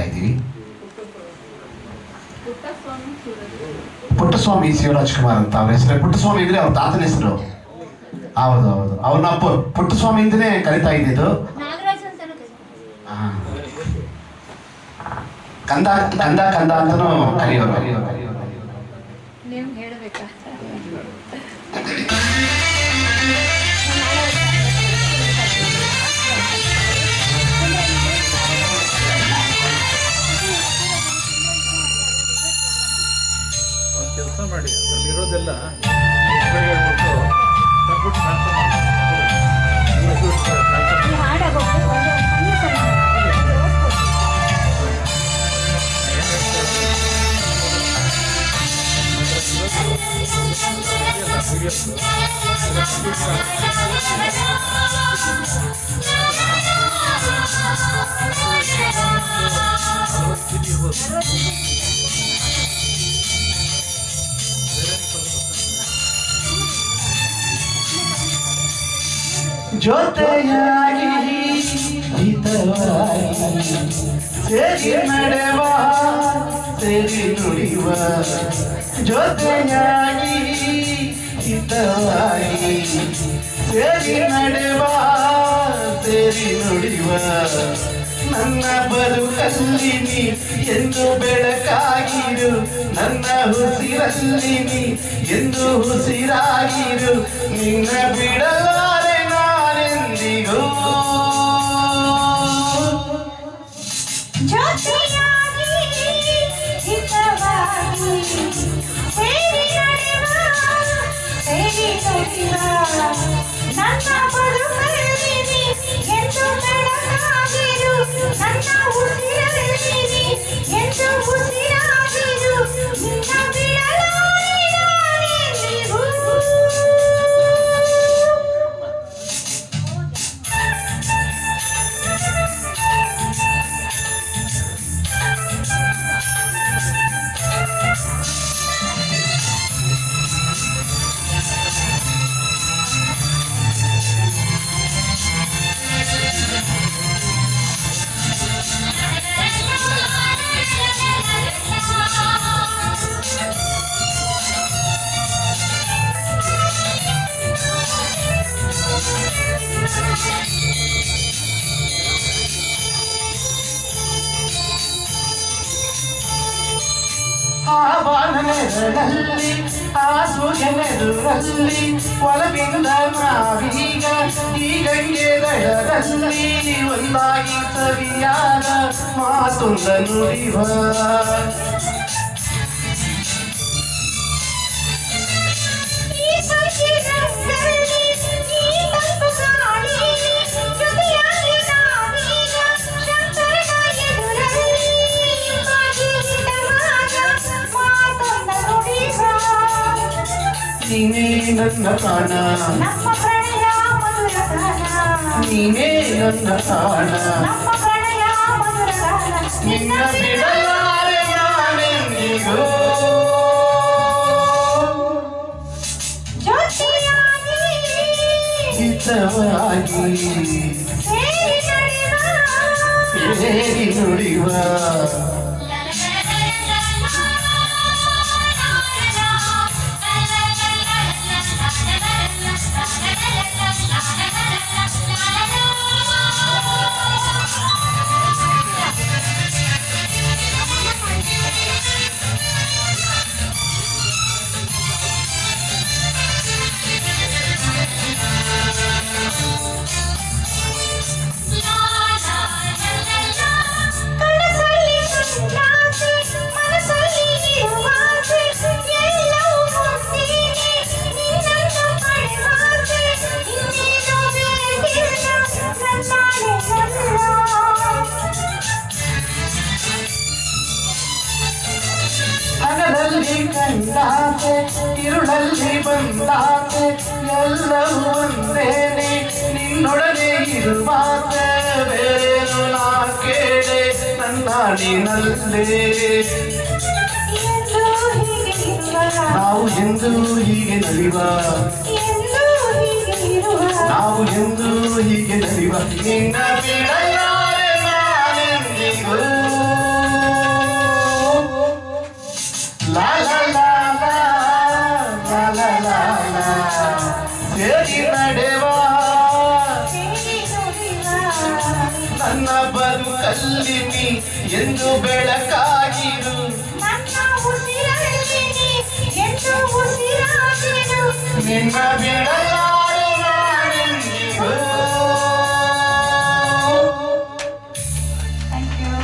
ಇದ್ದೀವಿ. ಪುಟ್ಟಸ್ವಾಮಿ ಶಿವರಾಜ್ ಕುಮಾರ್ ಅಂತ ಅವ್ರ ಹೆಸರು. ಪುಟ್ಟಸ್ವಾಮಿ ಇದ್ರೆ ಅವ್ರ ತಾತನ ಹೆಸರು. ಹೌದು ಹೌದು, ಅವ್ರನ್ನ ಪುಟ್ಟಸ್ವಾಮಿ ಅಂತಲೇ ಕರಿತಾ ಇದ್ದಿದ್ದು. ಕಂದ ಕಂದ ಕಂದ ಅಂತನೂ ಕರೆಯೋರು. ಕೆಲಸ ಮಾಡಿ ಅದರಲ್ಲಿರೋದೆಲ್ಲ ಹೇಳ್ಬಿಟ್ಟು ಕಂಪ್ಯೂಟರ್ ಟ್ರಾನ್ಸ್ಫರ್ ಮಾಡಿ ಜೊತೆಯಾಗಿ ಹಿತವಾಗಿ ಸೇರಿ ನಡೆವ ಸೇರಿ ನುಡಿವ, ಜೊತೆಯಾಗಿ ಹಿತವಾಗಿ ಸೇರಿ ನಡೆವ ಸೇರಿ ನುಡಿವ, ನನ್ನ ಬದುಕಲ್ಲಿ ನೀ ಎಂದು ಬೆಳಕಾಗಿರು, ನನ್ನ ಉಸಿರಲ್ಲಿ ನೀ ಎಂದು ಉಸಿರಾಗಿರು, ನಿನ್ನ ಬಿಡಲಾರೆ ನಾನೆಂದಿಗೂ. ಜೊತೆಯಾಗಿ ಹಿತವಾಗಿ ಸೇರಿ ನಡೆವ ಸೇರಿ ನುಡಿವ, ನನ್ನ ಬದುಕಲ್ಲಿ ನೀ ಎಂದು ಬೆಳಕಾಗಿರು, ನನ್ನ ಉಸಿರಲ್ಲಿ ನೀ ಎಂದು ಉಸಿರಾಗಿರು, ನಿನ್ನ ಬಿಡಲಾರೆ ನಾನೆಂದಿಗೂ. ಆ ಬಾಣನೆರಳಲ್ಲಿ ಆ ಸೂರ್ಯನೆದುರಲ್ಲಿ ಒಳಗಿಂದ ನಾವೀಗ ಈ ಗಂಗೆ ದಡದಲ್ಲಿ ಒಂದಾಗಿ ಸರಿಯಾದ ಮಾತೊಂದ ನುಡಿವ, ನೀನೇ ನನ್ನ ಪ್ರಾಣ, ನಮ್ಮ ಪ್ರಣಯ ಮಧುರ ಗಾನ, ನೀನೇ ನನ್ನ ಪ್ರಾಣ, ನಮ್ಮ ಪ್ರಣಯ ಮಧುರ ಗಾನ, ನಿನ್ನ ಬಿಡಲಾರೆ ನಾನೆಂದಿಗೂ. ಜೊತೆಯಾಗಿ ಹಿತವಾಗಿ ಸೇರಿ ನಡೆವ ಸೇರಿ ನುಡಿವ, ಹಗಲಲ್ಲಿ ಕಂಡಾತೆ ಇರುಳಲ್ಲಿ ಬಂದಾತೆ ಎಲ್ಲವೂ ಒಂದೇನೆ ನಿನ್ನೊಡನೆ ಇರುವಾತೆ, ಬೇರೇನು ನಾ ಕೇಳೆ ನನ್ನಾಡಿನಲ್ಲೇ. ನಾವು ಎಂದು ಹೀಗೆ ನಲಿವ, ನಾವು ಎಂದು ಹೀಗೆ ನಲಿವ, ನಿನ್ನ ಬಿಡಲಾರೆ ನಾನೆಂದಿಗೂ. ಸೇರಿ ನಡೆವಾ ಸೇರಿ ನುಡಿವ ನನ್ನ ಬದುಕಲ್ಲಿ ನೀ ಎಂದು ಬೆಳಕಾಗಿರು ನನ್ನ ಉಸಿರಲ್ಲಿ ನೀ ಎಂದು ಉಸಿರಾಗಿರು ನಿನ್ನ ಬಿಡಲ